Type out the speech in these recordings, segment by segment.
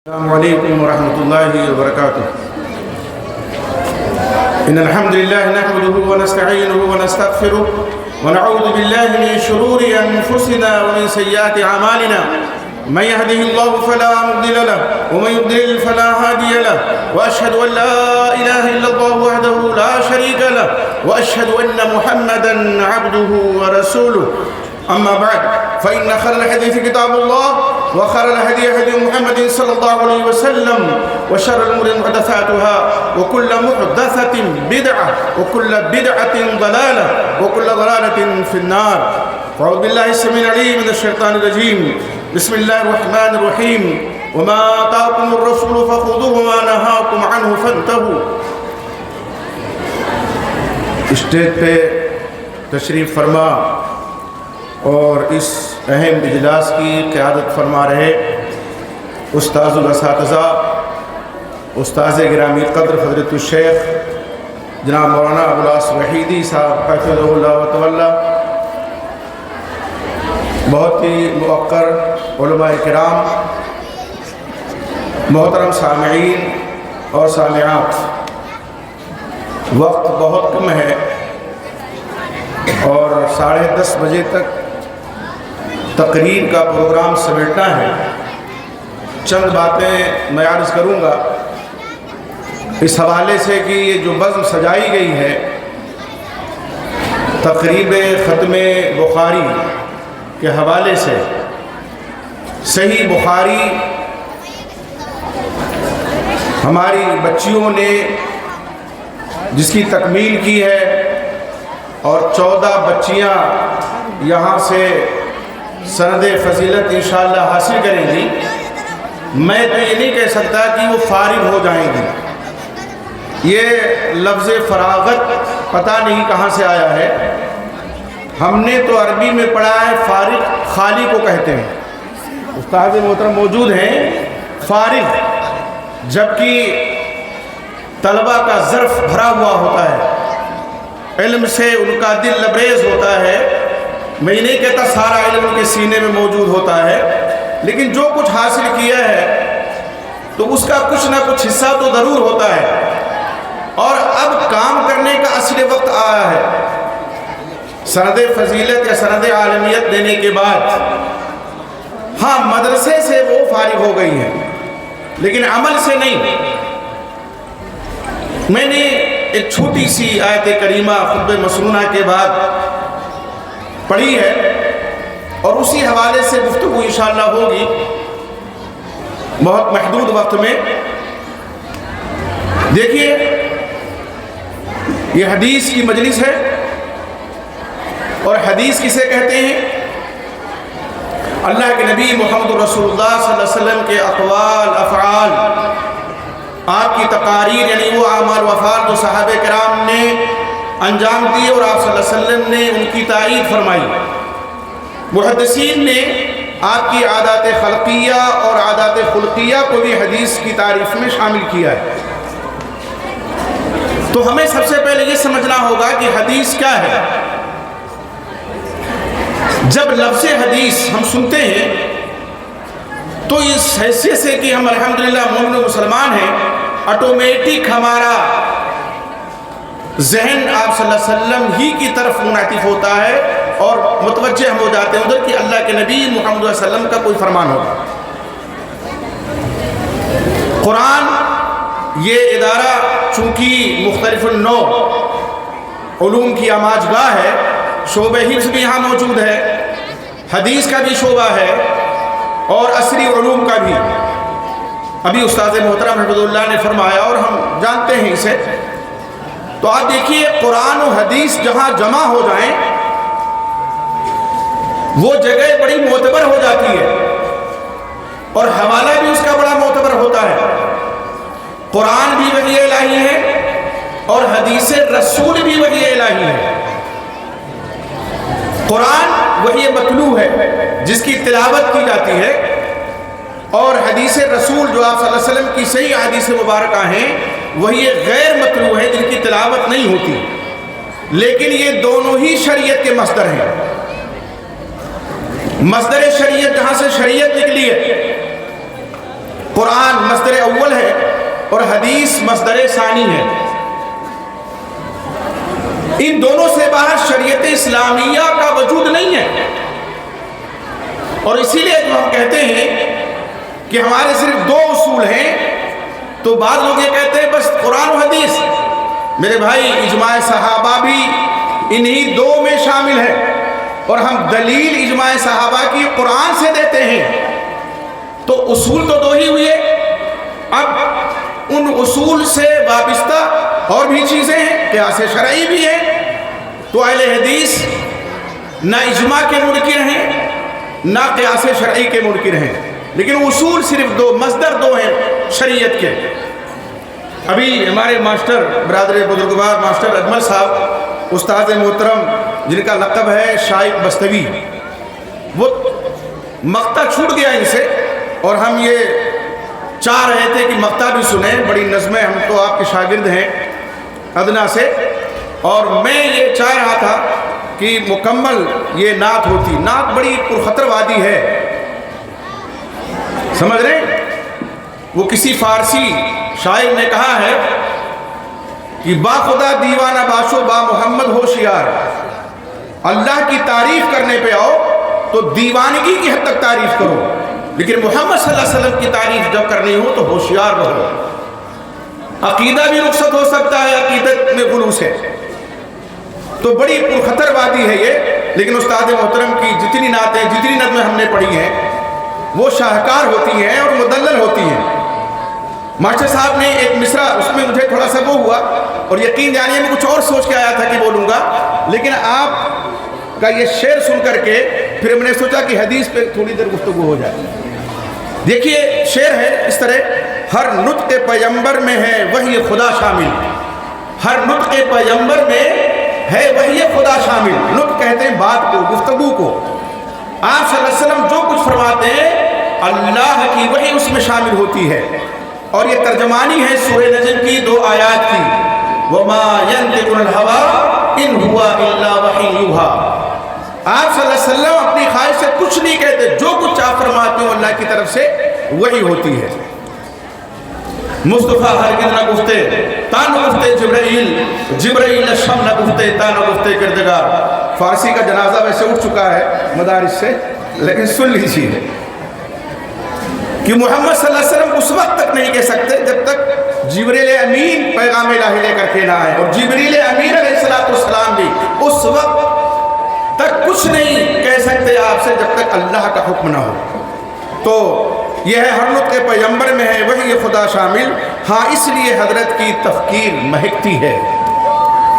السلام علیکم ورحمۃ اللہ وبرکاتہ ان الحمد لله نحمده ونستعینه ونستغفره ونعوذ بالله من شرور انفسنا ومن سیئات اعمالنا من يهده الله فلا مضل له ومن يضلل فلا هادي له واشهد ان لا اله الا الله وحده لا شريك له واشهد ان محمدا عبده ورسوله اما بعد فان خير الحديث كتاب الله وخير الهدي هدي محمد صلى الله عليه وسلم وشر الأمور محدثاتها وكل محدثة بدعة وكل بدعة ضلالة وكل ضلالة في النار. أعوذ بالله السميع العليم من الشيطان الرجيم. بسم الله الرحمن الرحيم. وما آتاكم الرسول فخذوه وما نهاكم عنه فانتهوا. اسٹیج پہ تشریف فرما اور اس اہم اجلاس کی قیادت فرما رہے استاذ الاساتذہ استاذ گرامی قدر حضرت الشیخ جناب مولانا ابوالعاص وحیدی صاحب حفظہ اللہ وتعالی، بہت ہی موقر علماء کرام، محترم سامعین اور سامعات، وقت بہت کم ہے اور 10:30 بجے تک تقریر کا پروگرام سمیٹنا ہے. چند باتیں میں عرض کروں گا اس حوالے سے کہ یہ جو بزم سجائی گئی ہے تقریب ختم بخاری کے حوالے سے، صحیح بخاری ہماری بچیوں نے جس کی تکمیل کی ہے اور 14 بچیاں یہاں سے سند فضیلت انشاءاللہ حاصل کریں گی. میں تو یہ نہیں کہہ سکتا کہ وہ فارغ ہو جائیں گی. یہ لفظ فراغت پتہ نہیں کہاں سے آیا ہے. ہم نے تو عربی میں پڑھا ہے فارغ خالی کو کہتے ہیں. استاد محترم موجود ہیں. فارغ جبکہ طلبہ کا ظرف بھرا ہوا ہوتا ہے، علم سے ان کا دل لبریز ہوتا ہے. میں نہیں کہتا سارا علم ان کے سینے میں موجود ہوتا ہے، لیکن جو کچھ حاصل کیا ہے تو اس کا کچھ نہ کچھ حصہ تو ضرور ہوتا ہے. اور اب کام کرنے کا اصل وقت آیا ہے. سند فضیلت یا سند عالمیت دینے کے بعد ہاں مدرسے سے وہ فارغ ہو گئی ہیں لیکن عمل سے نہیں. میں نے ایک چھوٹی سی آیت کریمہ خطبہ مسنونہ کے بعد پڑھی ہے اور اسی حوالے سے گفتگو انشاءاللہ ہوگی بہت محدود وقت میں. دیکھیے یہ حدیث کی مجلس ہے اور حدیث کسے کہتے ہیں؟ اللہ کے نبی محمد رسول اللہ صلی اللہ علیہ وسلم کے اقوال افعال، آپ کی تقاریر یعنی وہ اعمال و افعال جو صحابہ کرام نے انجام دیے اور آپ صلی اللہ علیہ وسلم نے ان کی تائید فرمائی. محدثین نے آپ کی عادات خلقیہ اور عادات خلقیہ کو بھی حدیث کی تعریف میں شامل کیا ہے. تو ہمیں سب سے پہلے یہ سمجھنا ہوگا کہ حدیث کیا ہے. جب لفظ حدیث ہم سنتے ہیں تو اس حیثیت سے کہ ہم الحمدللہ مومن و مسلمان ہیں، آٹومیٹک ہمارا ذہن آپ صلی اللہ علیہ وسلم ہی کی طرف منعطف ہوتا ہے اور متوجہ ہم ہو جاتے ہیں ادھر کہ اللہ کے نبی محمد صلی اللہ علیہ وسلم کا کوئی فرمان ہوگا. قرآن یہ ادارہ چونکہ مختلف النوع علوم کی آماج گاہ ہے، شعبہ حفظ بھی یہاں موجود ہے، حدیث کا بھی شعبہ ہے اور عصری علوم کا بھی. ابھی استاد محترم حفظ اللہ نے فرمایا اور ہم جانتے ہیں اسے. تو آپ دیکھیے قرآن و حدیث جہاں جمع ہو جائیں وہ جگہ بڑی معتبر ہو جاتی ہے اور حوالہ بھی اس کا بڑا معتبر ہوتا ہے. قرآن بھی وحی الہی ہے اور حدیث رسول بھی وحی الہی ہے. قرآن وحی متلو ہے جس کی تلاوت کی جاتی ہے اور حدیث رسول جو آپ صلی اللہ علیہ وسلم کی صحیح حدیث مبارکہ ہیں وہی غیر متلو ہے جن کی تلاوت نہیں ہوتی. لیکن یہ دونوں ہی شریعت کے مصدر ہیں. مصدر شریعت جہاں سے شریعت نکلی ہے قرآن مصدر اول ہے اور حدیث مصدر ثانی ہے. ان دونوں سے باہر شریعت اسلامیہ کا وجود نہیں ہے. اور اسی لیے جو ہم کہتے ہیں کہ ہمارے صرف دو اصول ہیں، تو بعض لوگ یہ کہتے ہیں بس قرآن و حدیث. میرے بھائی اجماع صحابہ بھی انہی دو میں شامل ہے، اور ہم دلیل اجماع صحابہ کی قرآن سے دیتے ہیں. تو اصول تو دو ہی ہوئے. اب ان اصول سے وابستہ اور بھی چیزیں ہیں، قیاس شرعی بھی ہے. تو اہل حدیث نہ اجماع کے منکر ہیں نہ قیاس شرعی کے منکر ہیں، لیکن اصول صرف دو، مصدر دو ہیں شریعت کے. ابھی ہمارے ماسٹر برادر بزرگوار ماسٹر اجمل صاحب، استاد محترم جن کا لقب ہے شائق بستوی، وہ مقطع چھوٹ گیا ان سے، اور ہم یہ چاہ رہے تھے کہ مقطع بھی سنیں. بڑی نظمیں، ہم تو آپ کے شاگرد ہیں ادنا سے، اور میں یہ چاہ رہا تھا کہ مکمل یہ نعت ہوتی. نعت بڑی پرخطر وادی ہے، سمجھ رہے ہیں؟ وہ کسی فارسی شاعر نے کہا ہے کہ با خدا دیوانہ باشو با محمد ہوشیار. اللہ کی تعریف کرنے پہ آؤ تو دیوانگی کی حد تک تعریف کرو، لیکن محمد صلی اللہ علیہ وسلم کی تعریف جب کرنی ہو تو ہوشیار رہو. عقیدہ بھی رخصت ہو سکتا ہے، عقیدت میں غلوص ہے. تو بڑی پرخطر وادی ہے یہ. لیکن استاد محترم کی جتنی نعتیں، جتنی نظمیں ہم نے پڑھی ہیں، وہ شاہکار ہوتی ہیں اور مدلل ہوتی ہیں. ماسٹر صاحب نے ایک مصرع، اس میں مجھے تھوڑا سا وہ ہوا، اور یقین جانیے میں کچھ اور سوچ کے آیا تھا کہ بولوں گا، لیکن آپ کا یہ شعر سن کر کے پھر میں نے سوچا کہ حدیث پہ تھوڑی دیر گفتگو ہو جائے. دیکھیے شعر ہے اس طرح: ہر نطق پیغمبر میں ہے وحی خدا شامل. ہر نطق پیغمبر میں ہے وحی خدا شامل. نطق کہتے ہیں بات کو، گفتگو کو. آپ صلی اللہ علیہ وسلم جو کچھ فرماتے ہیں اللہ کی وحی اس میں شامل ہوتی ہے. اور یہ ترجمانی ہے سورہ نجم کی 2 آیات کی: وَمَا يَنْطِقُ الْهَوَىٰ إِنْ هُوَ إِلَّا وَحْيٌ يُوحَىٰ. آپ صلی اللہ علیہ وسلم اپنی خواہش سے کچھ نہیں کہتے، جو کچھ آپ فرماتے ہو اللہ کی طرف سے وحی ہوتی ہے. مصطفیٰ ہرگز نہ گفتے تانو گفتے جبرائیل، جبرائیل شم نہ گفتے تانو گفتے کردگار. فارسی کا جنازہ ویسے اٹھ چکا ہے مدارس سے، لیکن سن لیجیے کہ محمد صلی اللہ علیہ وسلم اس وقت تک نہیں کہہ سکتے جب تک جبریل امین پیغام الہی لے کر کے نہ آئے. اور جبریل امین علیہ السلام بھی اس وقت تک کچھ نہیں کہہ سکتے آپ سے جب تک اللہ کا حکم نہ ہو. تو یہ ہے ہر نطق پیغمبر میں ہے وحی خدا شامل. ہاں اس لیے حضرت کی تفکیر مہکتی ہے.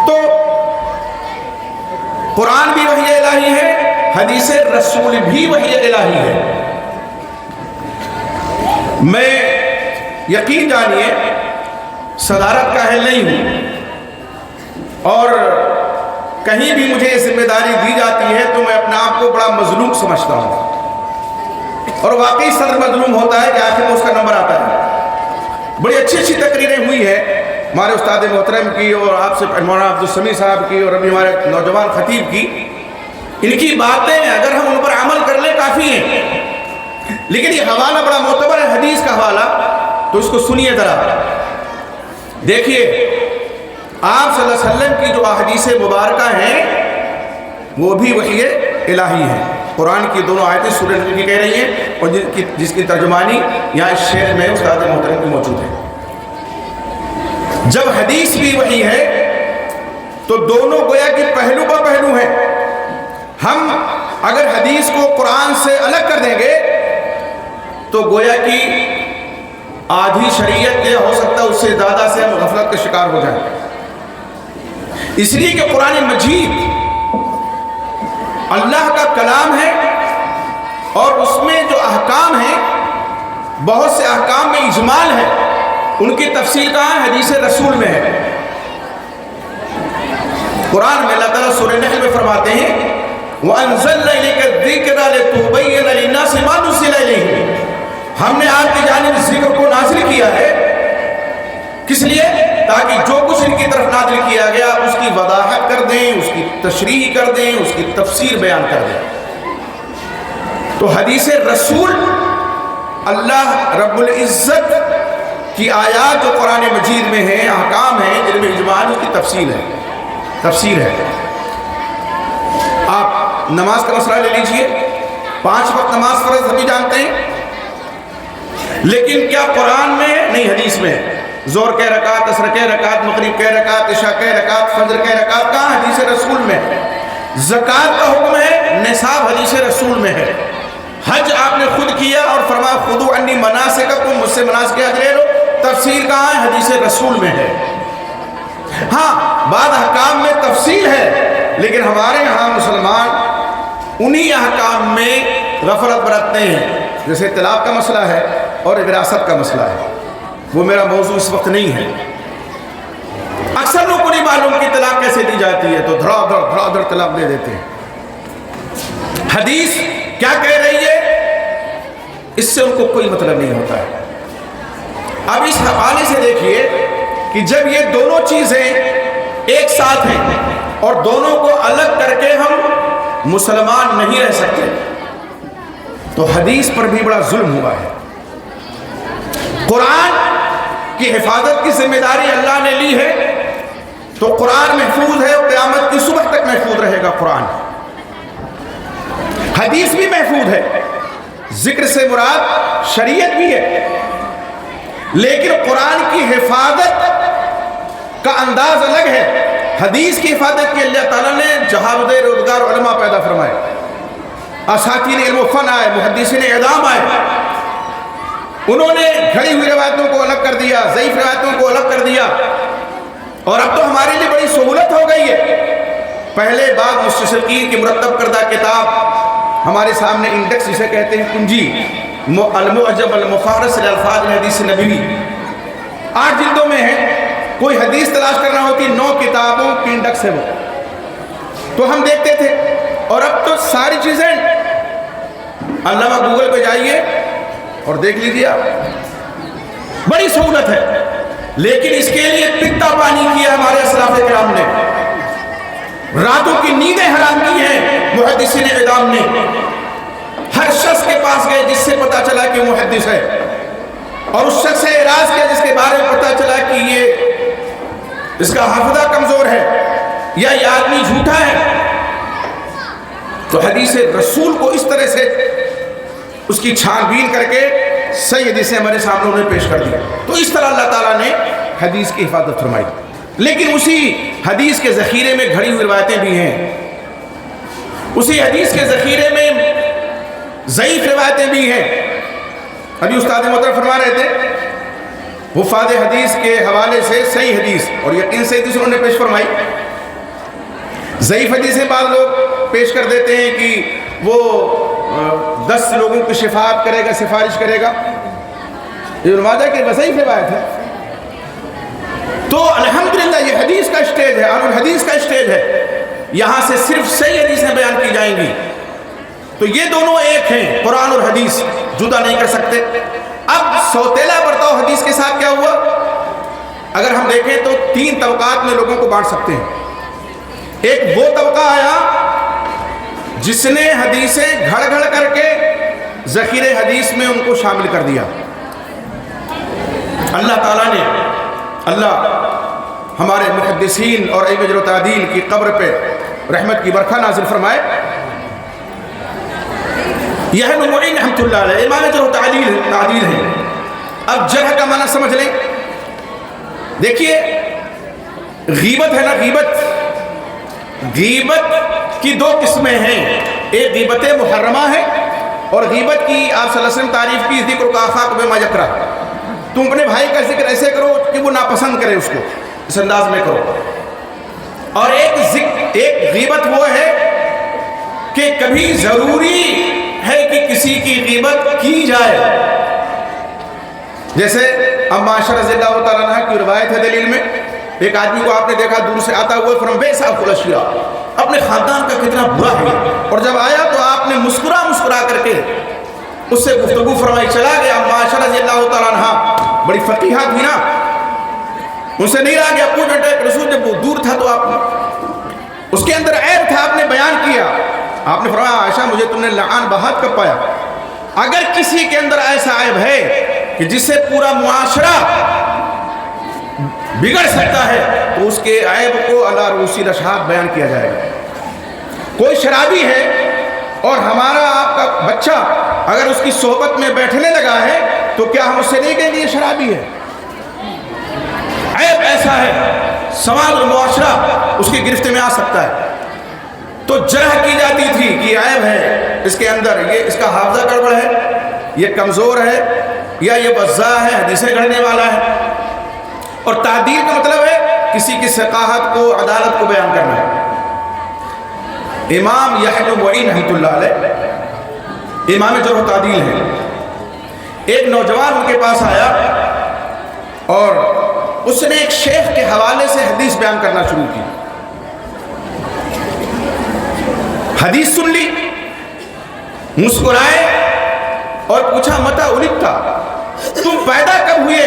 تو قرآن بھی وحی الہی ہے، حدیث رسول بھی وحی الہی ہے. میں یقین جانیے صدارت کا اہل نہیں ہوں، اور کہیں بھی مجھے یہ ذمہ داری دی جاتی ہے تو میں اپنے آپ کو بڑا مظلوم سمجھتا ہوں. اور واقعی صدر مظلوم ہوتا ہے کہ آخر میں اس کا نمبر آتا ہے. بڑی اچھی اچھی تقریریں ہوئی ہیں ہمارے استاد محترم کی، اور آپ سے مولانا عبدالسمیع صاحب کی، اور ابھی ہمارے نوجوان خطیب کی. ان کی باتیں اگر ہم ان پر عمل کر لیں کافی ہیں. لیکن یہ حوالہ بڑا معتبر ہے، حدیث کا حوالہ، تو اس کو سنیے ذرا. دیکھیے آپ صلی اللہ علیہ وسلم کی جو احادیث مبارکہ ہیں وہ بھی وحی الہی ہے. قرآن کی دونوں آیتیں سورہ نجم کی کہہ رہی ہیں، اور جس کی ترجمانی یہاں اس شعر میں استاد محترم کی موجود ہے. جب حدیث بھی وحی ہے تو دونوں گویا کہ پہلو پر پہلو ہیں. ہم اگر حدیث کو قرآن سے الگ کر دیں گے تو گویا کہ آدھی شریعت یہ ہو سکتا ہے اس سے زیادہ سے ہم غفلت کا شکار ہو جائیں. اس لیے کہ قرآن مجید اللہ کا کلام ہے، اور اس میں جو احکام ہیں بہت سے احکام میں اجمال ہے. ان کی تفصیل کہاں ہے؟ حدیث رسول میں ہے. قرآن میں اللہ تعالیٰ سورہ نحل میں فرماتے ہیں وَأَنزَلْنَا إِلَيْكَ الذِّكْرَ لِتُبَيِّنَ لِلنَّاسِ مَا نُزِّلَ إِلَيْهِمْ. ہم نے آپ کی جانب ذکر کو نازل کیا ہے، کس لیے؟ تاکہ جو کچھ ان کی طرف نازل کیا گیا اس کی وضاحت کر دیں، اس کی تشریح کر دیں، اس کی تفسیر بیان کر دیں. تو حدیث رسول اللہ رب العزت کی آیات جو قرآن مجید میں ہیں، احکام ہیں، علم اجمال کی تفسیر ہے۔ آپ نماز کا مسئلہ لے لیجئے، 5 وقت نماز فرض سبھی جانتے ہیں، لیکن کیا قرآن میں نہیں حدیث میں ظہر کے رکعت، عصر کے رکعت، مغرب کے رکعت، عشاء کے رکعت، فجر کے رکعت کہاں؟ حدیث رسول میں۔ زکوٰۃ کا حکم ہے، نصاب حدیث رسول میں ہے۔ حج آپ نے خود کیا اور فرمایا خذوا عنی مناسککم، مجھ سے مناسک حج لے لو، تفصیل کہاں ہے؟ حدیث رسول میں ہے۔ ہاں بعض احکام میں تفصیل ہے، لیکن ہمارے ہاں مسلمان انہی احکام میں غفلت برتتے ہیں، جیسے طلاق کا مسئلہ ہے اور وراثت کا مسئلہ ہے۔ وہ میرا موضوع اس وقت نہیں ہے۔ اکثر لوگوں کو نہیں معلوم کہ طلاق کیسے دی جاتی ہے، تو دھڑا دھڑ طلاق دے دیتے ہیں۔ حدیث کیا کہہ رہی ہے اس سے ان کو کوئی مطلب نہیں ہوتا ہے۔ اب اس حوالے سے دیکھیے کہ جب یہ دونوں چیزیں ایک ساتھ ہیں اور دونوں کو الگ کر کے ہم مسلمان نہیں رہ سکتے، تو حدیث پر بھی بڑا ظلم ہوا ہے۔ قرآن کی حفاظت کی ذمہ داری اللہ نے لی ہے، تو قرآن محفوظ ہے اور قیامت کی صبح تک محفوظ رہے گا۔ قرآن حدیث بھی محفوظ ہے، ذکر سے مراد شریعت بھی ہے، لیکن قرآن کی حفاظت کا انداز الگ ہے۔ حدیث کی حفاظت کے اللہ تعالیٰ نے جہاد روزگار علماء پیدا فرمائے، اساتین علم و فن آئے، محدثین اعلام آئے، انہوں نے گھڑی ہوئی روایتوں کو الگ کر دیا، ضعیف روایتوں کو الگ کر دیا، اور اب تو ہمارے لیے بڑی سہولت ہو گئی ہے۔ پہلے بعض مستشرقین کی مرتب کردہ کتاب ہمارے سامنے انڈیکس جسے کہتے ہیں کنجی، المعجم المفہرس للالفاظ الحدیث النبوی، 8 جلدوں میں ہے۔ کوئی حدیث تلاش کرنا ہوتی 9 کتابوں کی انڈیکس ہے وہ، تو ہم دیکھتے تھے۔ اور اب تو ساری چیزیں علامہ گوگل پہ جائیے اور دیکھ لیجیے آپ، بڑی سہولت ہے، لیکن اس کے لیے پتا پانی کیا ہمارے اسلاف کرام نے، راتوں کی نیندیں حرام کی ہیں محدثین اعلام نے۔ ہر شخص کے پاس گئے جس سے پتا چلا کہ وہ محدث ہے، اور اس شخص سے اعراض کیا جس کے بارے میں پتا چلا کہ یہ اس کا حافظہ کمزور ہے یا یہ آدمی جھوٹا ہے، تو حدیث رسول کو اس طرح سے اس کی چھان بین کر کے صحیح حدیثیں ہمارے سامنے انہیں پیش کر دی۔ تو اس طرح اللہ تعالیٰ نے حدیث کی حفاظت فرمائی، لیکن اسی حدیث کے ذخیرے میں گھڑی ہوئی روایتیں بھی ہیں، اسی حدیث کے ذخیرے میں ضعیف روایتیں بھی ہیں۔ ابھی استاد محترم فرما رہے تھے حفاظ حدیث کے حوالے سے صحیح حدیث اور یقین سے حدیث انہوں نے پیش فرمائی۔ ضعیف حدیثیں بعض لوگ پیش کر دیتے ہیں کہ وہ 10 لوگوں کی شفاعت کرے گا، سفارش کرے گا، ابن ماجہ کی ضعیف روایت ہے۔ تو الحمدللہ یہ حدیث کا اسٹیج ہے، اور حدیث کا اسٹیج ہے، یہاں سے صرف صحیح حدیثیں بیان کی جائیں گی۔ تو یہ دونوں ایک ہیں، قرآن اور حدیث جدا نہیں کر سکتے۔ اب سوتیلا برتاؤ حدیث کے ساتھ کیا ہوا؟ اگر ہم دیکھیں تو 3 طبقات میں لوگوں کو بانٹ سکتے ہیں۔ ایک وہ طبقہ آیا جس نے حدیثیں گھڑ گھڑ کر کے ذخیرے حدیث میں ان کو شامل کر دیا۔ اللہ تعالیٰ نے، اللہ ہمارے محدثین اور ائمہ جرح و تعدیل کی قبر پہ رحمت کی برکھا نازل فرمائے۔ یہ معین رحمۃ اللہ علیہ امام جرح و تعدیل ہیں۔ اب جرح کا معنی سمجھ لیں۔ دیکھیے غیبت ہے نا، غیبت کی 2 قسمیں ہیں، ایک غیبت محرمہ ہے، اور غیبت کی آپ صلی اللہ علیہ وسلم تعریف کی ذکر کا اخاک بما یکرہ، تم اپنے بھائی کا ذکر ایسے کرو کہ وہ ناپسند کرے، اس کو اس انداز میں کرو۔ اور ایک غیبت وہ ہے کہ کبھی ضروری ہے کہ کسی کی غیبت کی جائے، جیسے ام عائشہ رضی اللہ تعالیٰ عنہ کی روایت ہے دلیل میں، ایک آدمی کو آپ نے دیکھا دور سے آتا ہوا، فرم بیسا خلشیہ، اپنے خاندان کا کتنا برا ہے، اور جب آیا تو آپ نے مسکرا کر کے اس سے گفتگو فرمائی، چلا گیا۔ ام عائشہ رضی اللہ تعالیٰ عنہ بڑی فقیہہ تھی نا، ان سے نہیں رہا گیا، پوچھ بیٹھے رسول جب وہ دور تھا تو آپ اس کے اندر عیب تھا، آپ نے بیان کیا، آپ نے فرمایا عائشہ مجھے تم نے لعان بہت کب پایا؟ اگر کسی کے اندر ایسا عیب ہے کہ جس سے پورا معاشرہ بگڑ سکتا ہے تو اس کے عیب کو علی رؤوس الاشہاد بیان کیا جائے گا۔ کوئی شرابی ہے اور ہمارا آپ کا بچہ اگر اس کی صحبت میں بیٹھنے لگا ہے تو کیا ہم اس سے نہیں کہیں گے یہ شرابی ہے؟ عیب ایسا ہے سماج اور معاشرہ اس کی گرفت میں آ سکتا ہے، تو جرح کی جاتی تھی کہ یہ عیب ہے اس کے اندر، یہ اس کا حافظہ گڑبڑ ہے، یہ کمزور ہے، یا یہ وضاع ہے، حدیثیں گڑھنے والا ہے۔ اور تعدیل کا مطلب ہے کسی کی ثقاہت کو، عدالت کو بیان کرنا ہے۔ امام یحییٰ بن معین رحمۃ اللہ علیہ امام جرح و تعدیل ہے۔ ایک نوجوان ان کے پاس آیا اور اس نے ایک شیخ کے حوالے سے حدیث بیان کرنا شروع کی۔ حدیث سن لی، مسکرائے اور پوچھا متى ولدت، تم پیدا کب ہوئے؟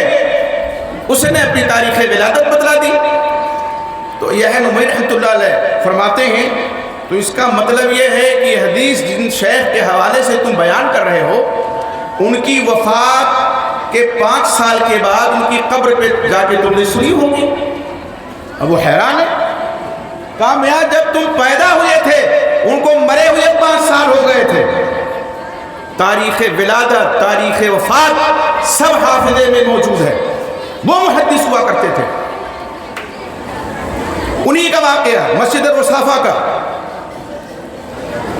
اس نے اپنی تاریخ ولادت بتلا دی۔ تو یحییٰ بن معین رحمۃ اللہ علیہ فرماتے ہیں تو اس کا مطلب یہ ہے کہ حدیث جن شیخ کے حوالے سے تم بیان کر رہے ہو ان کی وفات کے 5 سال کے بعد ان کی قبر پہ جا کے تم نے سنی ہوگی۔ اب وہ حیران ہے، کہا میاں جب تم پیدا ہوئے تھے ان کو مرے ہوئے 5 سال ہو گئے تھے، تاریخ ولادت، تاریخ وفات سب حافظے میں موجود ہے۔ وہ محدث ہوا کرتے تھے۔ انہی کا واقعہ مسجد الرصافہ کا،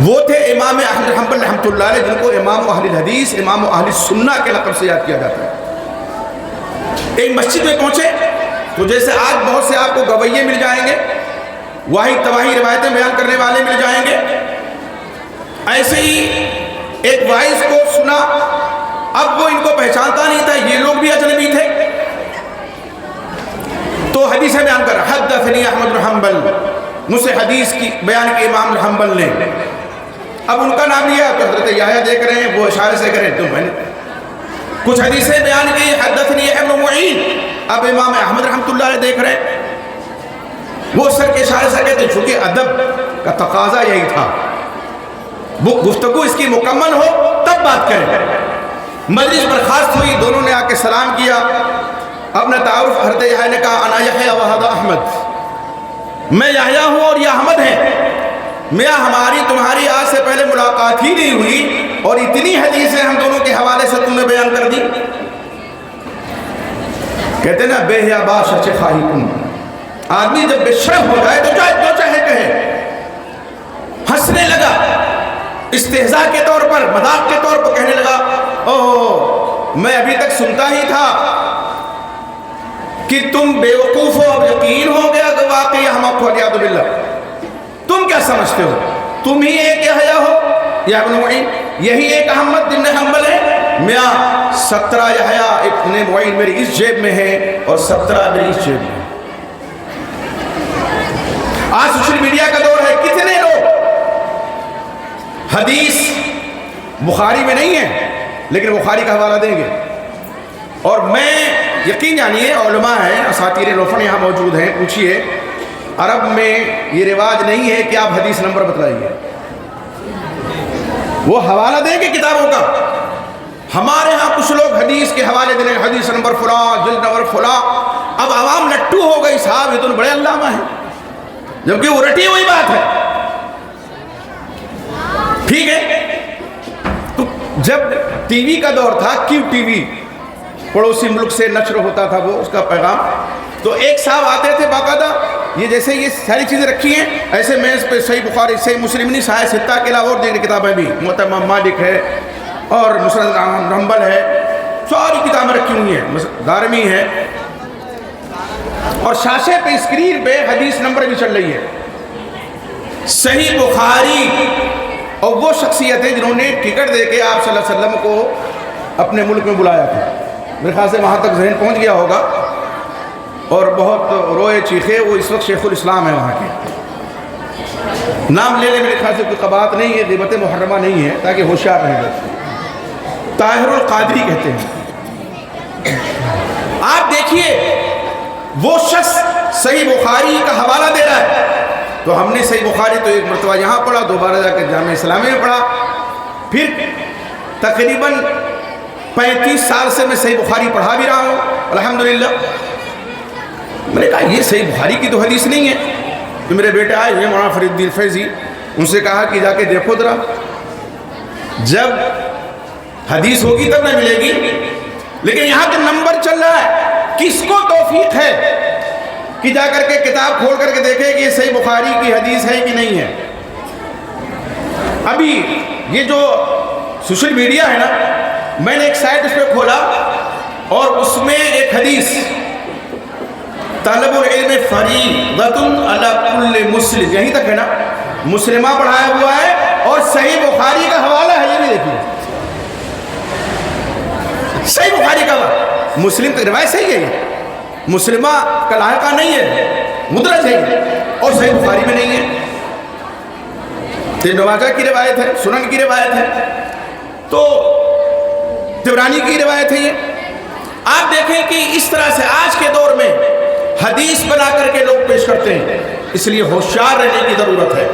وہ تھے امام احمد بن حنبل رحمۃ اللہ علیہ جن کو امام اہل الحدیث، امام اہل السنہ کے لقب سے یاد کیا جاتا ہے۔ ایک مسجد میں پہنچے تو جیسے آج بہت سے آپ کو گویے مل جائیں گے، واہی تواہی روایتیں بیان کرنے والے مل جائیں گے، ایسے ہی ایک وائز کو سنا۔ اب وہ ان کو پہچانتا نہیں تھا، یہ لوگ بھی اجنبی تھے، تو حدیثیں بیان کر رہا، حدثنی احمد بن حنبل، مجھ سے حدیث کی بیان کی امام بن حنبل نے۔ اب ان کا نام لیا تو حضرت یحییٰ دیکھ رہے ہیں، وہ اشارے سے کریں تو میں نے کچھ حدیثیں بیان کی، حدثنی یحییٰ بن معین، اب امام احمد رحمۃ اللہ علیہ دیکھ رہے ہیں، وہ سر کے اشارے سے کہتے چونکہ ادب کا تقاضا یہی تھا، وہ گفتگو اس کی مکمل ہو تب بات کریں۔ مجلس برخاست ہوئی، دونوں نے آ کے سلام کیا، اپنا تعارف حضرت یحییٰ نے کہا انا یحییٰ وہذا احمد، میں یحییٰ ہوں اور یہ احمد ہیں۔ میاں ہماری تمہاری آج سے پہلے ملاقات ہی نہیں ہوئی اور اتنی حدیثیں ہم دونوں کے حوالے سے تم نے بیان کر دی۔ کہتے نا بے حیا باش اچھے خواہی کن، آدمی جب بے شرم ہو جائے تو چاہے کہے۔ ہنسنے لگا، استہزاء کے طور پر، مذاق کے طور پر کہنے لگا اوہ میں ابھی تک سنتا ہی تھا کہ تم بے وقوف ہو، اب یقین ہو گیا کہ واقعی ہم آپ کو علیہ باللہ، تم کیا سمجھتے ہو؟ تم ہی ایک یحییٰ ہو یا ابن معین، یہی ایک احمد بن حنبل ہے؟ میاں 17 یحییٰ ابن معین میری اس جیب میں ہے اور 17 میری اس جیب میں ہے۔ آج سوشل میڈیا کا دور ہے، کتنے لوگ حدیث بخاری میں نہیں ہے لیکن بخاری کا حوالہ دیں گے، اور میں یقین جانیے علماء ہیں، اساتیر لوفن یہاں موجود ہیں، پوچھئے عرب میں یہ رواج نہیں ہے کہ آپ حدیث نمبر بتلائیے، وہ حوالہ دیں گے کتابوں کا۔ ہمارے ہاں کچھ لوگ حدیث کے حوالے دیں، حدیث نمبر فلاں، جلد نمبر فلاں۔ اب عوام لٹو ہو گئی، صاحب یہ تو بڑے علامہ ہیں، جبکہ وہ رٹی ہوئی بات ہے۔ ٹھیک ہے، تو جب ٹی وی کا دور تھا، کیو ٹی وی، پڑوسی ملک سے نشر ہوتا تھا وہ اس کا پیغام، تو ایک صاحب آتے تھے باقاعدہ، یہ جیسے یہ ساری چیزیں رکھی ہیں ایسے میز پہ، صحیح بخاری، صحیح مسلم نہیں، صحیح ستہ کے علاوہ اور دیگر کتابیں بھی، موطا امام مالک ہے اور مسند احمد حنبل ہے، ساری کتابیں رکھی ہوئی ہیں، دارمی ہے، اور شاشے پہ اسکرین پہ حدیث نمبر بھی چل رہی ہے۔ صحیح بخاری، اور وہ شخصیت ہے جنہوں نے ٹکٹ دے کے آپ صلی اللہ علیہ وسلم کو اپنے ملک میں بلایا تھا، میرے خیال سے وہاں تک ذہن پہنچ گیا ہوگا، اور بہت روئے چیخے، وہ اس وقت شیخ الاسلام ہے وہاں کے، نام لے لے، میرے خیال سے کوئی قباحت نہیں ہے، غیبت محرمہ نہیں ہے، تاکہ ہوشیار رہیں گے۔ طاہر القادری کہتے ہیں۔ آپ دیکھیے وہ شخص صحیح بخاری کا حوالہ دے رہا ہے، تو ہم نے صحیح بخاری تو ایک مرتبہ یہاں پڑھا، دوبارہ جا کے جامعہ اسلامی میں پڑھا، پھر تقریباً 35 سال سے میں صحیح بخاری پڑھا بھی رہا ہوں الحمدللہ۔ میں نے کہا یہ صحیح بخاری کی تو حدیث نہیں ہے۔ تو میرے بیٹے آئے ہوئے مولانا فرید الدین فیضی، ان سے کہا کہ جا کے دیکھو ذرا، جب حدیث ہوگی تب نہ ملے گی، لیکن یہاں تو نمبر چل رہا ہے۔ کس کو توفیق ہے کہ جا کر کے کتاب کھول کر کے دیکھے کہ یہ صحیح بخاری کی حدیث ہے کہ نہیں ہے؟ ابھی یہ جو سوشل میڈیا ہے نا، میں نے ایک سائٹ اس پہ کھولا اور اس میں ایک حدیث، طالب العلم فریضۃ علی کل مسلم، یہیں تک ہے نا، مسلمہ پڑھایا ہوا ہے اور صحیح بخاری کا حوالہ ہے، یہ بھی دیکھیے صحیح بخاری کا حوالہ، مسلم کی روایت صحیح ہے، یہ مسلمہ کا لاحقہ نہیں ہے، مدرج ہے یہ، اور صحیح بخاری میں نہیں ہے، ابن ماجہ کی روایت ہے، سنن کی روایت ہے، تو طبرانی کی روایت ہے یہ۔ آپ دیکھیں کہ اس طرح سے آج کے دور میں حدیث بنا کر کے لوگ پیش کرتے ہیں، اس لیے ہوشیار رہنے کی ضرورت ہے۔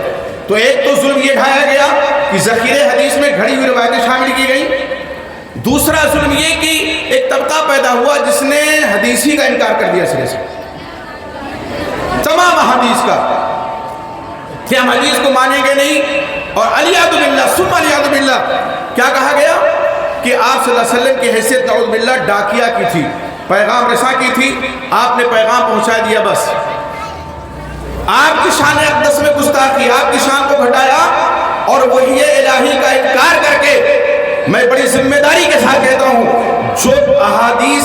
تو ایک تو ظلم یہ ڈھایا گیا کہ ذخیرے حدیث میں گھڑی ہوئی روایتیں شامل کی گئی، دوسرا ظلم یہ کہ ایک طبقہ پیدا ہوا جس نے حدیثی کا انکار کر دیا سرے سے، تمام حدیث کا، کہ ہم حدیث کو مانیں گے نہیں۔ اور علیاذ باللہ ثم علیاذ باللہ کیا کہا گیا کہ آپ صلی اللہ علیہ وسلم کی حیثیت نعوذ باللہ ڈاکیہ کی تھی، پیغام رساں کی تھی، آپ نے پیغام پہنچا دیا، بس آپ کی شان اقدس میں گستاخی، آپ کی شان کو گھٹایا، اور وحی الہی کا انکار کر کے میں بڑی ذمہ داری کے ساتھ کہتا ہوں، جو احادیث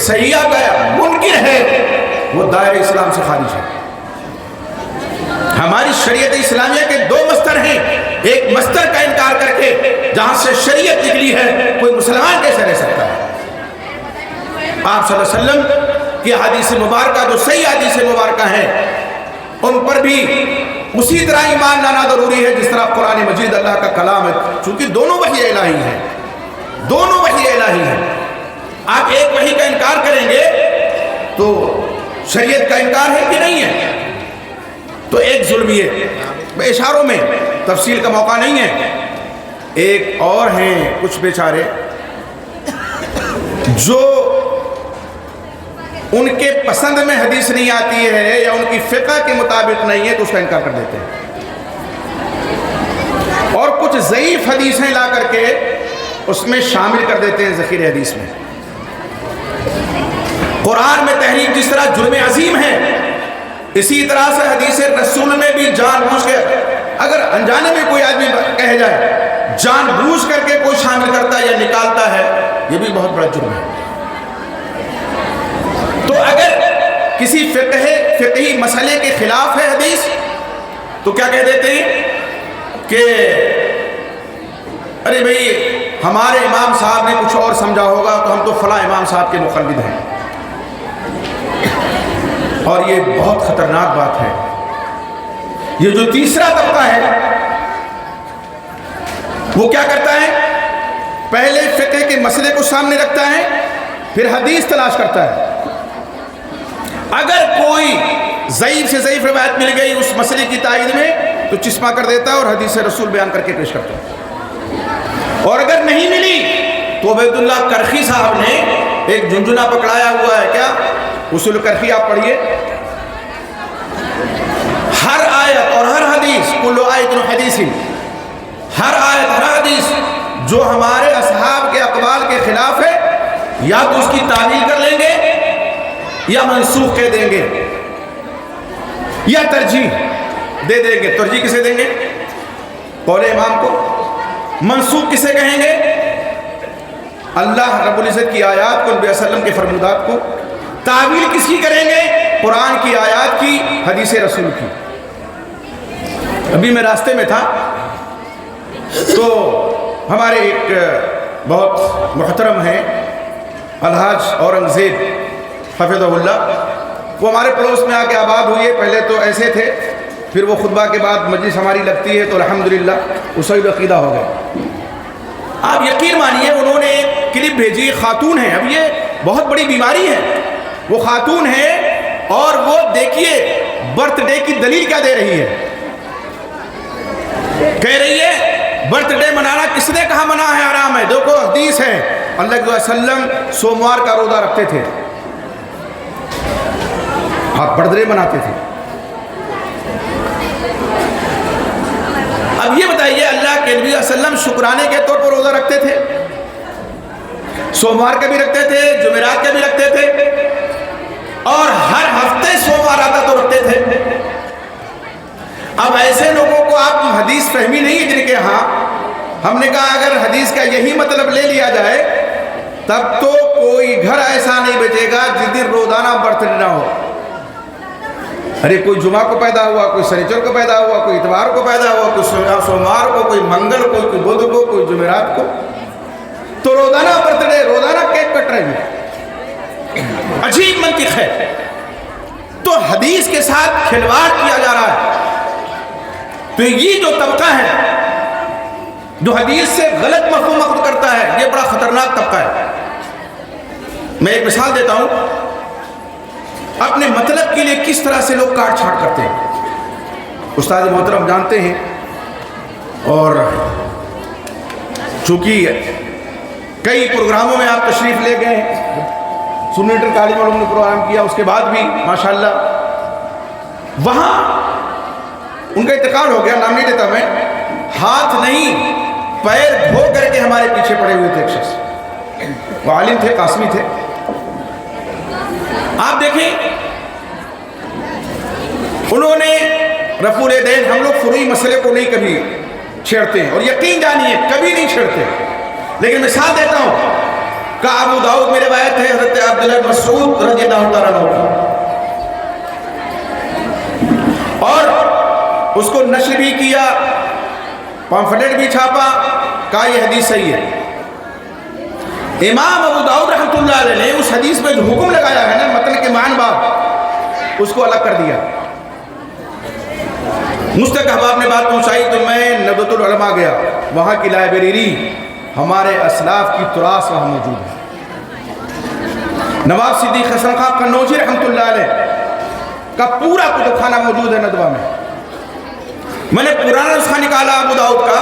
صحیحہ کا منکر ہے وہ دائرہ اسلام سے خارج ہے۔ ہماری شریعت اسلامیہ کے دو مستر ہیں، ایک مستر کا انکار کر کے جہاں سے شریعت نکلی ہے کوئی مسلمان کیسے رہ سکتا ہے؟ آپ صلی اللہ علیہ وسلم کی حدیث مبارکہ جو صحیح حدیث مبارکہ ہیں ان پر بھی اسی طرح ایمان لانا ضروری ہے جس طرح قرآن مجید اللہ کا کلام ہے، چونکہ دونوں وحی الہی ہیں، دونوں وحی الہی ہیں۔ آپ ایک وحی کا انکار کریں گے تو شریعت کا انکار ہے کہ نہیں ہے؟ تو ایک ظلم یہ، اشاروں میں تفصیل کا موقع نہیں ہے۔ ایک اور ہیں کچھ بیچارے جو ان کے پسند میں حدیث نہیں آتی ہے یا ان کی فقہ کے مطابق نہیں ہے تو اس کا انکار کر دیتے ہیں، اور کچھ ضعیف حدیثیں لا کر کے اس میں شامل کر دیتے ہیں ذخیرہ حدیث میں۔ قرآن میں تحریف جس طرح جرم عظیم ہے، اسی طرح سے حدیث رسول میں بھی جان بوجھ کے، اگر انجانے میں کوئی آدمی کہہ جائے جان بوجھ کر کے کوئی شامل کرتا ہے یا نکالتا ہے، یہ بھی بہت بڑا جرم ہے۔ تو اگر کسی فقہی مسئلے کے خلاف ہے حدیث تو کیا کہہ دیتے ہیں کہ ارے بھئی ہمارے امام صاحب نے کچھ اور سمجھا ہوگا تو ہم تو فلاں امام صاحب کے مقلد ہیں، اور یہ بہت خطرناک بات ہے۔ یہ جو تیسرا طبقہ ہے وہ کیا کرتا ہے؟ پہلے فقہ کے مسئلے کو سامنے رکھتا ہے، پھر حدیث تلاش کرتا ہے۔ اگر کوئی ضعیف سے ضعیف روایت مل گئی اس مسئلے کی تائید میں تو چشمہ کر دیتا ہے اور حدیث رسول بیان کر کے پیش کرتا ہے، اور اگر نہیں ملی تو عبید اللہ کرخی صاحب نے ایک جھنجھنا پکڑایا ہوا ہے، کیا اصول کرخی آپ پڑھیے، ہر آیت اور ہر حدیث، کل آیت حدیث، ہر آیت ہر حدیث جو ہمارے اصحاب کے اقوال کے خلاف ہے یا تو اس کی تعویل کر لیں گے یا منسوخ کہہ دیں گے یا ترجیح دے دیں گے۔ ترجیح کسے دیں گے؟ قول امام کو۔ منسوخ کسے کہیں گے؟ اللہ رب العزت کی آیات کو، نبی صلی اللہ علیہ وسلم کے فرمودات کو۔ تعویل کس کی کریں گے؟ قرآن کی آیات کی، حدیث رسول کی۔ ابھی میں راستے میں تھا تو ہمارے ایک بہت محترم ہیں الحاج اورنگزیب حفظہ اللہ، وہ ہمارے پڑوس میں آ کے آباد ہوئے، پہلے تو ایسے تھے، پھر وہ خطبہ کے بعد مجلس ہماری لگتی ہے تو الحمدللہ اصول عقیدہ ہو گئے۔ آپ یقین مانیے انہوں نے ایک کلپ بھیجی، خاتون ہے، اب یہ بہت بڑی بیماری ہے، وہ خاتون ہے اور وہ دیکھیے برتھ ڈے کی دلیل کیا دے رہی ہے، کہہ رہی ہے برتھ ڈے منانا کس نے کہا منع ہے حرام ہے؟ دیکھو حدیث ہے، اللہ کے وسلم سوموار کا روزہ رکھتے تھے، آپ برتھ ڈے مناتے تھے۔ اب یہ بتائیے اللہ کے نبی صلی اللہ علیہ وسلم شکرانے کے طور پر روزہ رکھتے تھے، سوموار کا بھی رکھتے تھے، جمعرات کا بھی رکھتے تھے، اور ہر ہفتے سوموار آتا تو رکھتے تھے۔ اب ایسے لوگوں کو آپ حدیث فہمی نہیں ہے جن کے ہاں ہم نے کہا اگر حدیث کا یہی مطلب لے لیا جائے تب تو کوئی گھر ایسا نہیں بچے گا جس دن روزانہ برتھ ڈے نہ ہو۔ ارے کوئی جمعہ کو پیدا ہوا، کوئی سنیچر کو پیدا ہوا، کوئی اتوار کو پیدا ہوا، کوئی سوموار کو، کوئی منگل کو، کوئی بدھ کو، کوئی جمعرات کو، تو روزانہ برتھ ڈے، روزانہ کیک کٹ رہے ہیں۔ عجیب منطق ہے۔ تو حدیث کے ساتھ کھلواڑ کیا جا رہا ہے۔ تو یہ جو طبقہ ہے جو حدیث سے غلط مفہوم اخذ کرتا ہے، یہ بڑا خطرناک طبقہ ہے۔ میں ایک مثال دیتا ہوں، اپنے مطلب کے لیے کس طرح سے لوگ کاٹ چھاٹ کرتے ہیں۔ استاد محترم جانتے ہیں، اور چونکہ کئی پروگراموں میں آپ تشریف لے گئے ہیں، سنیٹر کالج والوں نے پروگرام کیا، اس کے بعد بھی ماشاءاللہ وہاں ان کا انتقال ہو گیا، نام نہیں لیتا میں، ہاتھ نہیں پیر دھو کر کے ہمارے پیچھے پڑے ہوئے تھے ایک شخص، وہ عالم تھے، قاسمی تھے۔ آپ دیکھیں انہوں نے رفع الیدین، ہم لوگ فروعی مسئلے کو نہیں کبھی چھیڑتے ہیں، اور یقین جانیے کبھی نہیں چھیڑتے، لیکن مثال دیتا ہوں کہ ابو داؤد میں روایت ہے حضرت عبداللہ بن مسعود رضی اللہ تعالیٰ عنہ، اور اس کو نشر بھی کیا، پامفلیٹ بھی چھاپا، کہا یہ حدیث صحیح ہے۔ امام ابو داؤد رحمۃ اللہ علیہ نے اس حدیث میں جو حکم لگایا ہے نا، متن کے معنی باب، اس کو الگ کر دیا۔ مجھ تک احباب نے بات پہنچائی تو میں ندوۃ العلماء گیا، وہاں کی لائبریری، ہمارے اسلاف کی تراث وہاں موجود ہے۔ نواب صدیق حسن خان قنوجی رحمۃ اللہ علیہ کا پورا کتب خانہ موجود ہے ندوہ میں۔ میں نے پرانا نسخہ نکالا ابو داؤد کا،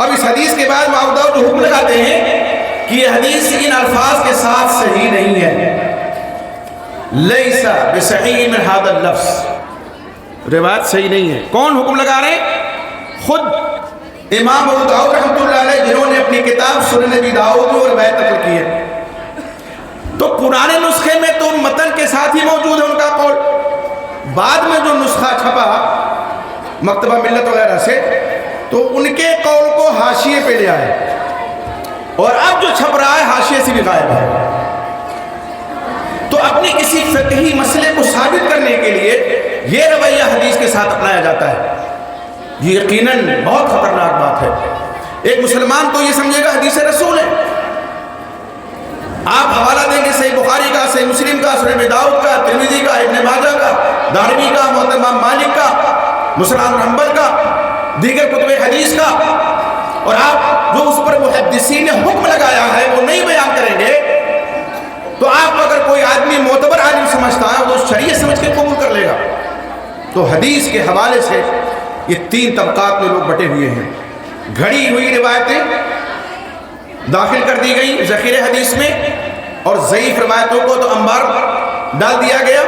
اب اس حدیث کے بعد ابو داؤد جو حکم لگاتے ہیں کہ یہ حدیث ان الفاظ کے ساتھ صحیح نہیں ہے، لیس بصحیح من ھذا اللفظ، روایت صحیح نہیں ہے۔ کون حکم لگا رہے ہیں؟ خود امام ابو داؤد رحمۃ اللہ علیہ، جنہوں نے اپنی کتاب سنن ابی داؤد میں روایت نقل کی ہے۔ تو پرانے نسخے میں تو متن کے ساتھ ہی موجود ہے ان کا قول، بعد میں جو نسخہ چھپا مکتبہ ملت وغیرہ سے، تو ان کے قول کو حاشیے پہ لے آئے، اور اب جو چھپ رہا ہے حاشیے سے بھی غائب ہے۔ تو اپنی کسی فقہی مسئلے کو ثابت کرنے کے لیے یہ رویہ حدیث کے ساتھ اپنایا جاتا ہے، یہ یقیناً بہت خطرناک بات ہے۔ ایک مسلمان تو یہ سمجھے گا حدیث رسول ہے، آپ حوالہ دیں گے صحیح بخاری کا، صحیح مسلم کا، سنن ابی داؤد کا، ترمذی کا، ابن ماجہ کا، دارمی کا، موطا امام مالک کا، مسند احمد بن حنبل کا، دیگر کتب حدیث کا، اور آپ جو اس پر محدثین نے حکم لگایا ہے وہ نہیں بیان کریں گے، تو آپ اگر کوئی آدمی معتبر عالم سمجھتا ہے وہ شریعت سمجھ کے قبول کر لے گا۔ تو حدیث کے حوالے سے یہ تین طبقات میں لوگ بٹے ہوئے ہیں۔ گھڑی ہوئی روایتیں داخل کر دی گئی ذخیرہ حدیث میں، اور ضعیف روایتوں کو تو انبار ڈال دیا گیا،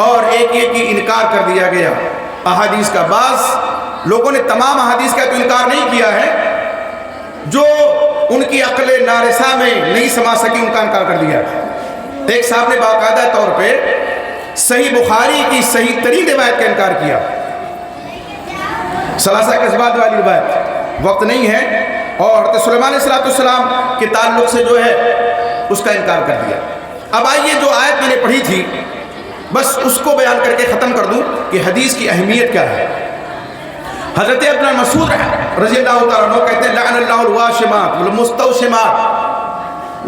اور ایک ایک کی انکار کر دیا گیا۔ احادیث کا بعض لوگوں نے تمام احادیث کا تو انکار نہیں کیا ہے، جو ان کی عقل نارسا میں نہیں سما سکی ان کا انکار کر دیا۔ ایک صاحب نے باقاعدہ طور پہ صحیح بخاری کی صحیح ترین روایت کا انکار کیا، ثلاثہ کذبات والی روایت، وقت نہیں ہے، اور حضرت سلیمان علیہ السلام کے تعلق سے جو ہے اس کا انکار کر دیا۔ اب آئیے جو آیت میں نے پڑھی تھی بس اس کو بیان کر کے ختم کر دوں کہ حدیث کی اہمیت کیا ہے۔ حضرت ابن مسعود رضی اللہ تعالیٰ عنہ کہتے ہیں لعن اللہ الواشمات والمستوشمات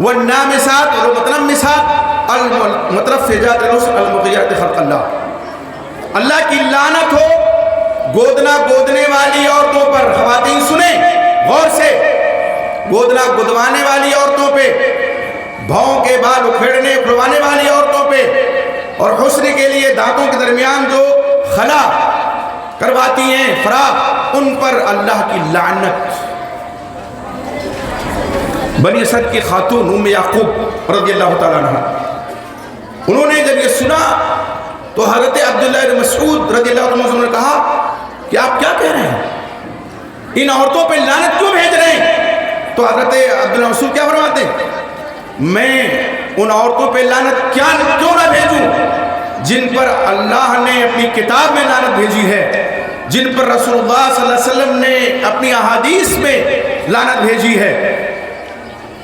والنامسات والمتنمسات المترفجات المغیرات خلق اللہ، اللہ کی لعنت ہو گودنا گودنے والی عورتوں پر۔ خواتین سنیں غور سے، گودنا گدوانے والی عورتوں پہ، بھاؤں کے بال اکھیڑنے اکھڑوانے والی عورتوں پہ، اور حسن کے لیے دانتوں کے درمیان جو خلا کرواتی ہیں، فراق، ان پر اللہ کی لعنت۔ بنی اسد کی خاتون ام یعقوب رضی اللہ تعالیٰ عنہ، انہوں نے جب یہ سنا تو حضرت عبداللہ بن مسعود رضی اللہ عنہ نے کہا کہ آپ کیا کہہ رہے ہیں، ان عورتوں پہ لعنت کیوں بھیج رہے ہیں؟ تو حضرت عبداللہ مسعود کیا فرماتے ہیں، میں ان عورتوں پہ لعنت کیوں نہ بھیجوں جن پر اللہ نے اپنی کتاب میں لعنت بھیجی ہے، جن پر رسول اللہ صلی اللہ علیہ وسلم نے اپنی احادیث میں لعنت بھیجی ہے۔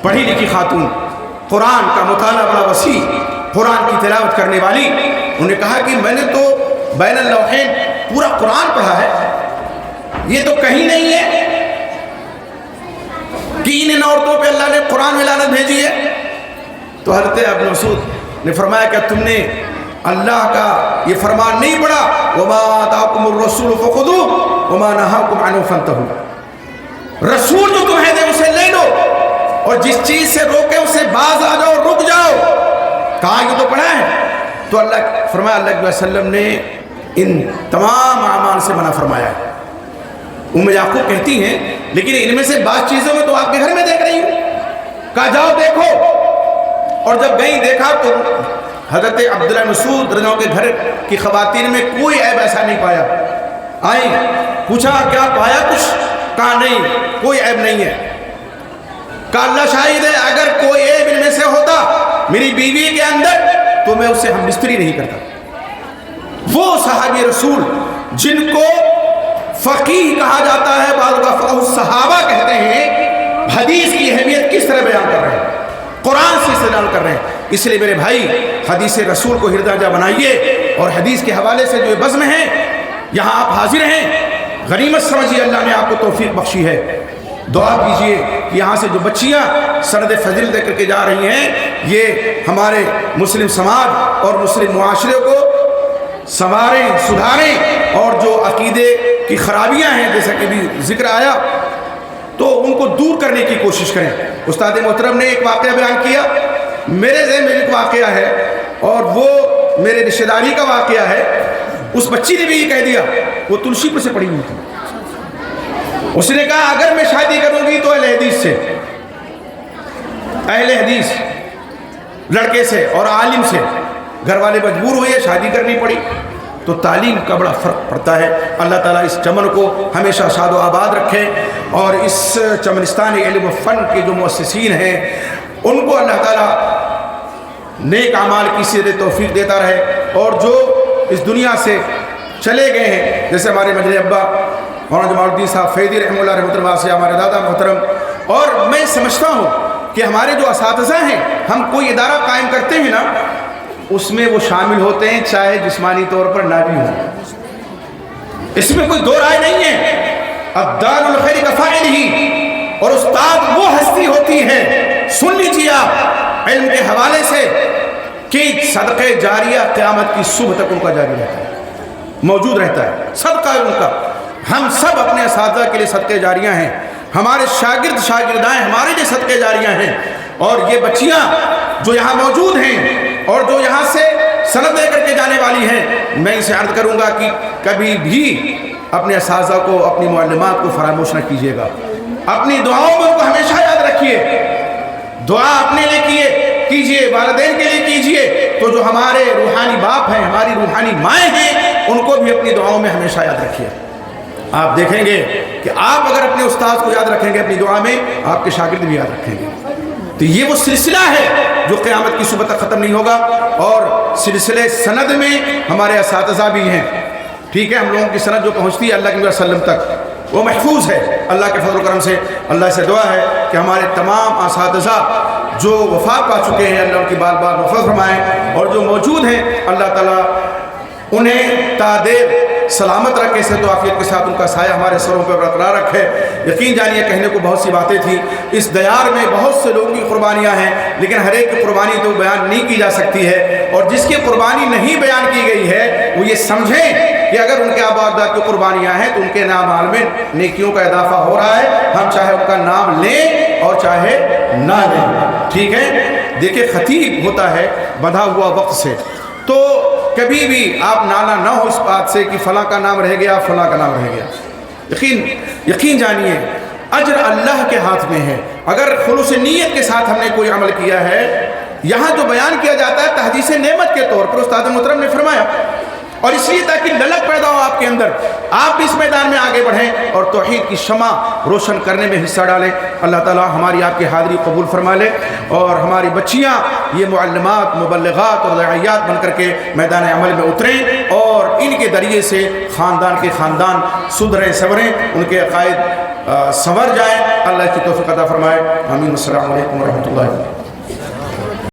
پڑھی لکھی خاتون، قرآن کا مطالعہ بڑا وسیع، قرآن کی تلاوت کرنے والی، انہوں نے کہا کہ میں نے تو بین اللوحین پورا قرآن پڑھا ہے، یہ تو کہیں نہیں ہے کہ ان عورتوں پہ اللہ نے قرآن میں لعنت بھیجی ہے۔ تو حضرت ابن مسعود نے فرمایا کہ تم نے اللہ کا یہ فرمان نہیں پڑھا، وما آتاکم الرسول فخذوہ وما نہاکم عنہ فانتہوا، رسول جو تمہیں دے اسے لے لو اور جس چیز سے روکے اسے باز آ جاؤ، رک جاؤ۔ کہا یہ تو پڑھا ہے، تو اللہ فرمایا اللہ علیہ وسلم نے ان تمام اعمال سے منع فرمایا ہے۔ ام یعقوب کہتی ہیں لیکن ان میں سے بعض چیزوں میں تو آپ کے گھر میں دیکھ رہی ہوں، کہا جاؤ دیکھو، اور جب گئی دیکھا تو حضرت عبداللہ مسعود رضی اللہ عنہ کے گھر کی خواتین میں کوئی عیب ایسا نہیں پایا۔ آئیں پوچھا کیا پایا کچھ؟ کہا نہیں کوئی عیب نہیں ہے۔ کہا اللہ شاہد ہے اگر کوئی عیب ان میں سے ہوتا میری بیوی کے اندر تو میں اسے ہم بستری نہیں کرتا۔ وہ صحابی رسول جن کو فقیہ کہا جاتا ہے، بعض فقہ الصحابہ کہتے ہیں، حدیث کی اہمیت کس طرح بیان کر رہے ہیں، قرآن سے استدلال کر رہے ہیں۔ اس لیے میرے بھائی حدیث رسول کو ہردہ بنائیے، اور حدیث کے حوالے سے جو بزم ہیں یہاں آپ حاضر ہیں، غنیمت سمجھیے، اللہ نے آپ کو توفیق بخشی ہے۔ دعا کیجئے کہ یہاں سے جو بچیاں سند فضل دے کر کے جا رہی ہیں یہ ہمارے مسلم سماج اور مسلم معاشرے کو سنواریں، سدھاریں، اور جو عقیدے کی خرابیاں ہیں جیسا کہ بھی ذکر آیا تو ان کو دور کرنے کی کوشش کریں۔ استاد محترم نے ایک واقعہ بیان کیا، میرے ذہن میں ایک واقعہ ہے اور وہ میرے رشتہ داری کا واقعہ ہے۔ اس بچی نے بھی یہ کہہ دیا، وہ تلسی پر سے پڑھی ہوئی تھی، اس نے کہا اگر میں شادی کروں گی تو اہل حدیث سے، اہل حدیث لڑکے سے اور عالم سے۔ گھر والے مجبور ہوئے، شادی کرنی پڑی۔ تو تعلیم کا بڑا فرق پڑتا ہے۔ اللہ تعالیٰ اس چمن کو ہمیشہ شاد و آباد رکھے، اور اس چمنستان علم و فن کے جو مؤسسین ہیں ان کو اللہ تعالیٰ نیک اعمال کی سیر توفیق دیتا رہے، اور جو اس دنیا سے چلے گئے ہیں جیسے ہمارے مجلے ابا مولانا جمال الدین صاحب فیضی رحمہ اللہ رحمۃ اللہ سے، ہمارے دادا محترم، اور میں سمجھتا ہوں کہ ہمارے جو اساتذہ ہیں، ہم کوئی ادارہ قائم کرتے ہیں نا اس میں وہ شامل ہوتے ہیں چاہے جسمانی طور پر نہ بھی ہوں، اس میں کوئی دو رائے نہیں ہے۔ الدار الخیر کا فاعل ہی، اور استاد وہ ہستی ہوتی ہے، سن لیجیے آپ علم کے حوالے سے، کہ صدقہ جاریہ قیامت کی صبح تک ان کا جاری رہتا ہے، موجود رہتا ہے صدقہ ان کا۔ ہم سب اپنے اساتذہ کے لیے صدقہ جاریہ ہیں، ہمارے شاگرد شاگردائیں ہمارے لیے صدقہ جاریہ ہیں، اور یہ بچیاں جو یہاں موجود ہیں اور جو یہاں سے سند لے کر کے جانے والی ہیں، میں اسے عرض کروں گا کہ کبھی بھی اپنے اساتذہ کو، اپنی معلمات کو فراموش نہ کیجیے گا، اپنی دعاؤں میں ان کو ہمیشہ یاد رکھیے، دعا اپنے لیے کیجیے، والدین کے لیے کیجیے، تو جو ہمارے روحانی باپ ہیں، ہماری روحانی مائیں ہیں، ان کو بھی اپنی دعاؤں میں ہمیشہ یاد رکھیے۔ آپ دیکھیں گے کہ آپ اگر اپنے استاد کو یاد رکھیں گے اپنی دعا میں، آپ کے شاگرد بھی یاد رکھیں گے۔ تو یہ وہ سلسلہ ہے جو قیامت کی صبح تک ختم نہیں ہوگا، اور سلسلے سند میں ہمارے اساتذہ بھی ہیں، ٹھیک ہے، ہم لوگوں کی سند جو پہنچتی ہے اللہ کے وسلم تک وہ محفوظ ہے اللہ کے فضل و کرم سے۔ اللہ سے دعا ہے کہ ہمارے تمام اساتذہ جو وفات پا چکے ہیں اللہ ان کی بار بار مغفرت فرمائیں، اور جو موجود ہیں اللہ تعالیٰ انہیں تادیر سلامت رکھے، صحت و عافیت کے ساتھ ان کا سایہ ہمارے سروں پر برقرار رکھے۔ یقین جانیے کہنے کو بہت سی باتیں تھیں، اس دیار میں بہت سے لوگوں کی قربانیاں ہیں، لیکن ہر ایک کی قربانی تو بیان نہیں کی جا سکتی ہے، اور جس کی قربانی نہیں بیان کی گئی ہے وہ یہ سمجھیں کہ اگر ان کے آباء اجداد کی قربانیاں ہیں تو ان کے نام میں نیکیوں کا اضافہ ہو رہا ہے، ہم چاہے ان کا نام لیں اور چاہے نہ لیں، ٹھیک ہے۔ دیکھیں خطیب ہوتا ہے بندھا ہوا وقت سے، تو کبھی بھی آپ نالا نہ ہو اس بات سے کہ فلاں کا نام رہ گیا، فلاں کا نام رہ گیا۔ یقین جانیے اجر اللہ کے ہاتھ میں ہے۔ اگر خلوص نیت کے ساتھ ہم نے کوئی عمل کیا ہے، یہاں جو بیان کیا جاتا ہے تحدیث نعمت کے طور پر استاد محترم نے فرمایا، اور اس لیے تاکہ للک پیدا ہو آپ کے اندر، آپ بھی اس میدان میں آگے بڑھیں اور توحید کی شمع روشن کرنے میں حصہ ڈالیں۔ اللہ تعالیٰ ہماری آپ کی حاضری قبول فرما لے، اور ہماری بچیاں یہ معلمات، مبلغات اور داعیات بن کر کے میدان عمل میں اتریں، اور ان کے ذریعے سے خاندان کے خاندان سدھریں سنوریں، ان کے عقائد سنور جائیں۔ اللہ کی توفیق عطا فرمائے، آمین۔ السلام علیکم ورحمۃ اللہ۔